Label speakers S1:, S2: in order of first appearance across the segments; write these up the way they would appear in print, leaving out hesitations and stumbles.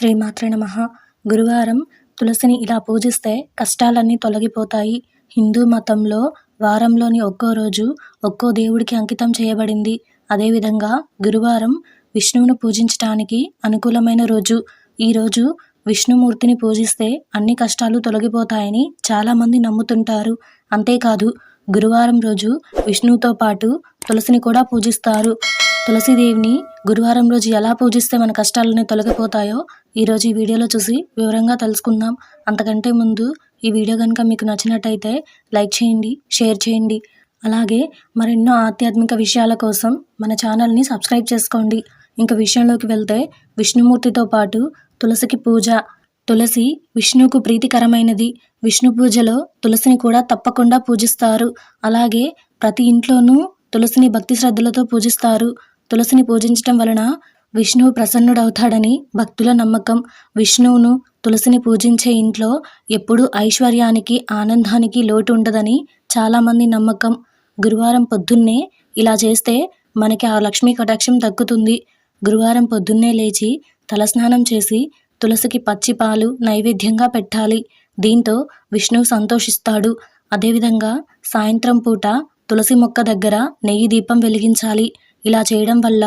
S1: శ్రీమాత్రే నమః. గురువారం తులసిని ఇలా పూజిస్తే కష్టాలన్నీ తొలగిపోతాయి. హిందూ మతంలో వారంలోని ఒక్కో రోజు ఒక్కో దేవుడికి అంకితం చేయబడింది. అదేవిధంగా గురువారం విష్ణువును పూజించటానికి అనుకూలమైన రోజు. ఈరోజు విష్ణుమూర్తిని పూజిస్తే అన్ని కష్టాలు తొలగిపోతాయని చాలామంది నమ్ముతుంటారు. అంతేకాదు గురువారం రోజు విష్ణువుతో పాటు తులసిని కూడా పూజిస్తారు. తులసీదేవిని గురువారం రోజు ఎలా పూజిస్తే మన కష్టాలన్నీ తొలగిపోతాయో ఈరోజు ఈ వీడియోలో చూసి వివరంగా తెలుసుకుందాం. అంతకంటే ముందు ఈ వీడియో కనుక మీకు నచ్చినట్టయితే లైక్ చేయండి, షేర్ చేయండి. అలాగే మరెన్నో ఆధ్యాత్మిక విషయాల కోసం మన ఛానల్ని సబ్స్క్రైబ్ చేసుకోండి. ఇంకా విషయంలోకి వెళ్తే విష్ణుమూర్తితో పాటు తులసికి పూజ. తులసి విష్ణువుకు ప్రీతికరమైనది. విష్ణు పూజలో తులసిని కూడా తప్పకుండా పూజిస్తారు. అలాగే ప్రతి ఇంట్లోనూ తులసిని భక్తి శ్రద్ధలతో పూజిస్తారు. తులసిని పూజించటం వలన విష్ణువు ప్రసన్నుడవుతాడని భక్తుల నమ్మకం. విష్ణువును తులసిని పూజించే ఇంట్లో ఎప్పుడూ ఐశ్వర్యానికి, ఆనందానికి లోటు ఉండదని చాలామంది నమ్మకం. గురువారం పొద్దున్నే ఇలా చేస్తే మనకి ఆ లక్ష్మీ కటాక్షం దక్కుతుంది. గురువారం పొద్దున్నే లేచి తలస్నానం చేసి తులసికి పచ్చి పాలు నైవేద్యంగా పెట్టాలి. దీంతో విష్ణువు సంతోషిస్తాడు. అదేవిధంగా సాయంత్రం పూట తులసి మొక్క దగ్గర నెయ్యి దీపం వెలిగించాలి. ఇలా చేయడం వల్ల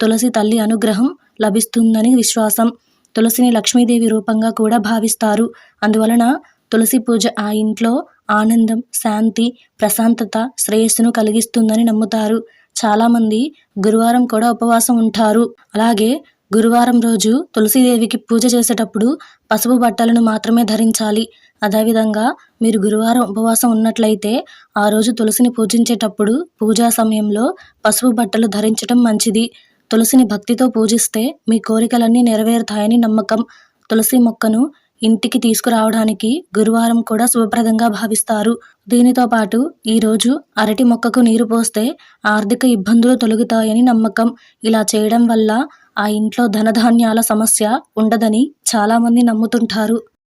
S1: తులసి తల్లి అనుగ్రహం లభిస్తుందని విశ్వాసం. తులసిని లక్ష్మీదేవి రూపంగా కూడా భావిస్తారు. అందువలన తులసి పూజ ఆ ఇంట్లో ఆనందం, శాంతి, ప్రశాంతత, శ్రేయస్సును కలిగిస్తుందని నమ్ముతారు. చాలామంది గురువారం కూడా ఉపవాసం ఉంటారు. అలాగే గురువారం రోజు తులసీదేవికి పూజ చేసేటప్పుడు పసుపు బట్టలను మాత్రమే ధరించాలి. అదేవిధంగా మీరు గురువారం ఉపవాసం ఉన్నట్లయితే ఆ రోజు తులసిని పూజించేటప్పుడు పూజా సమయంలో పసుపు బట్టలు ధరించడం మంచిది. తులసిని భక్తితో పూజిస్తే మీ కోరికలన్నీ నెరవేరుతాయని నమ్మకం. తులసి మొక్కను ఇంటికి తీసుకురావడానికి గురువారం కూడా శుభప్రదంగా భావిస్తారు. దీనితో పాటు ఈరోజు అరటి మొక్కకు నీరు పోస్తే ఆర్థిక ఇబ్బందులు తొలగుతాయని నమ్మకం. ఇలా చేయడం వల్ల ఆ ఇంట్లో ధనధాన్యాల సమస్య ఉండదని చాలామంది నమ్ముతుంటారు.